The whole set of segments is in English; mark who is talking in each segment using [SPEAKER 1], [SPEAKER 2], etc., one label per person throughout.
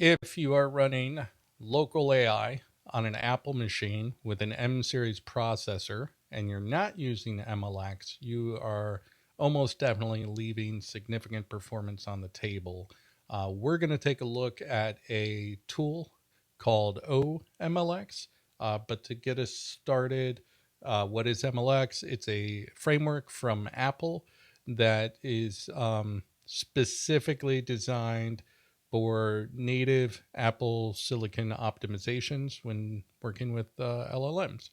[SPEAKER 1] If you are running local AI on an Apple machine with an M series processor and you're not using MLX, you are almost definitely leaving significant performance on the table. We're going to take a look at a tool called oMLX. But to get us started, what is MLX? It's a framework from Apple that is specifically designed for native Apple Silicon optimizations when working with LLMs.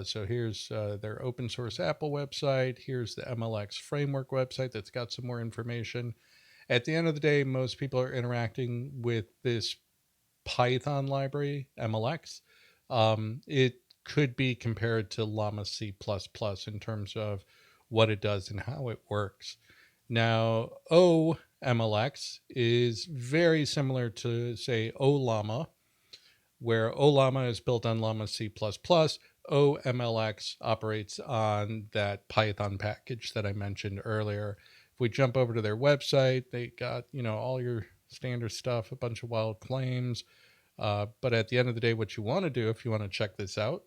[SPEAKER 1] So here's their open source Apple website. Here's the MLX framework website that's got some more information. At the end of the day, most people are interacting with this Python library, MLX. It could be compared to llama C++ in terms of what it does and how it works. Now, oMLX is very similar to, say, Ollama, where Ollama is built on llama C++. oMLX operates on that Python package that I mentioned earlier. If we jump over to their website, they got, all your standard stuff, a bunch of wild claims. But at the end of the day, what you want to do if you want to check this out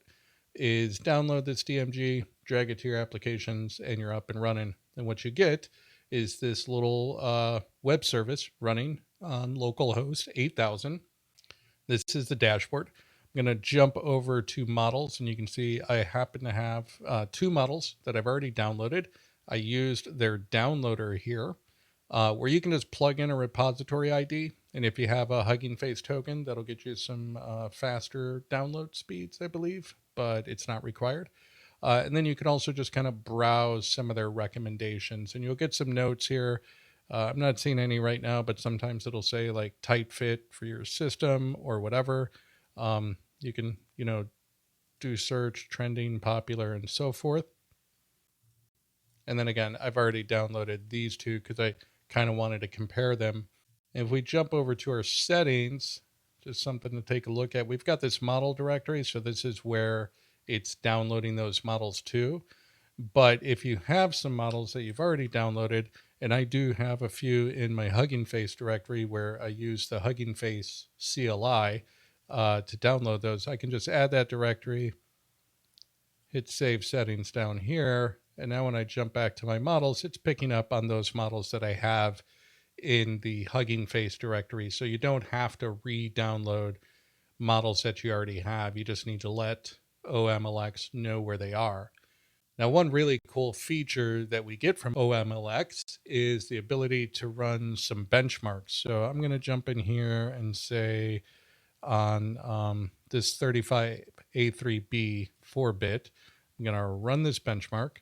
[SPEAKER 1] is download this DMG, drag it to your applications, and you're up and running. And what you get is this little web service running on localhost 8000. This is the dashboard. I'm going to jump over to models, and you can see I happen to have two models that I've already downloaded. I used their downloader here, where you can just plug in a repository ID. And if you have a Hugging Face token, that'll get you some faster download speeds, I believe, but it's not required. And then you can also just kind of browse some of their recommendations, and you'll get some notes here. I'm not seeing any right now, but sometimes it'll say like tight fit for your system or whatever. You can, do search, trending, popular, and so forth. And then again, I've already downloaded these two because I kind of wanted to compare them. And if we jump over to our settings, just something to take a look at, we've got this model directory. So this is where it's downloading those models too. But if you have some models that you've already downloaded, and I do have a few in my Hugging Face directory where I use the Hugging Face CLI to download those, I can just add that directory, hit save settings down here. And now when I jump back to my models, it's picking up on those models that I have in the Hugging Face directory. So you don't have to re-download models that you already have. You just need to let oMLX know where they are. Now, one really cool feature that we get from oMLX is the ability to run some benchmarks. So I'm going to jump in here and say on this 35A3B 4-bit, I'm going to run this benchmark.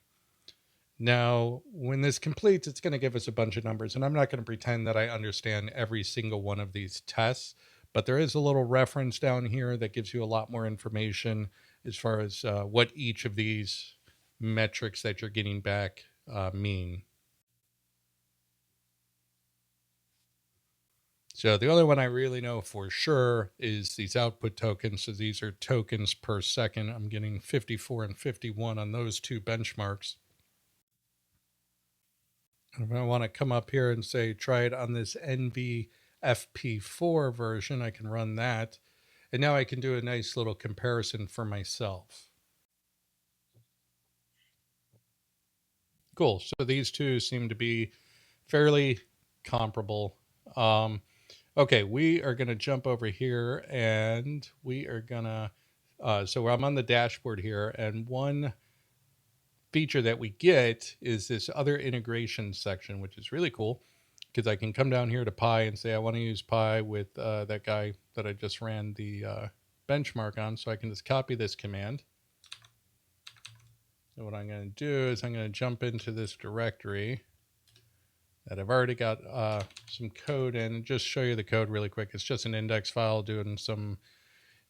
[SPEAKER 1] Now, when this completes, it's going to give us a bunch of numbers, and I'm not going to pretend that I understand every single one of these tests, but there is a little reference down here that gives you a lot more information as far as what each of these metrics that you're getting back mean. So the other one I really know for sure is these output tokens. So these are tokens per second. I'm getting 54 and 51 on those two benchmarks. If I want to come up here and say, try it on this NVFP4 version, I can run that. And now I can do a nice little comparison for myself. Cool. So these two seem to be fairly comparable. Okay, we are going to jump over here and we are going to, so I'm on the dashboard here, and one feature that we get is this other integration section, which is really cool because I can come down here to Pi and say I want to use Pi with that guy that I just ran the benchmark on. So I can just copy this command. And what I'm going to do is I'm going to jump into this directory that I've already got some code in, and just show you the code really quick. It's just an index file doing some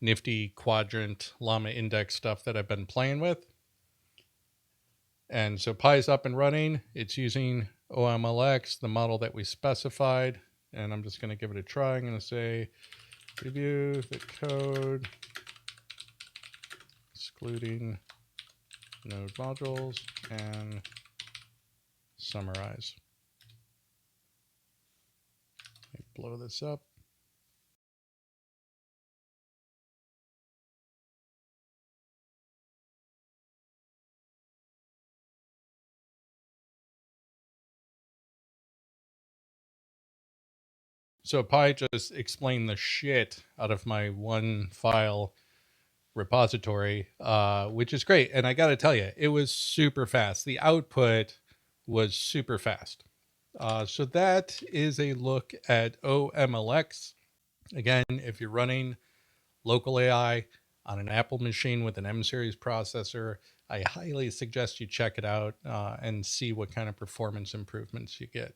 [SPEAKER 1] nifty quadrant llama index stuff that I've been playing with. And so Pi is up and running. It's using oMLX, the model that we specified. And I'm just going to give it a try. I'm going to say preview the code, excluding node modules, and summarize. Blow this up. So it probably just explained the shit out of my one file repository, which is great. And I got to tell you, it was super fast. The output was super fast. So that is a look at oMLX. Again, if you're running local AI on an Apple machine with an M series processor, I highly suggest you check it out and see what kind of performance improvements you get.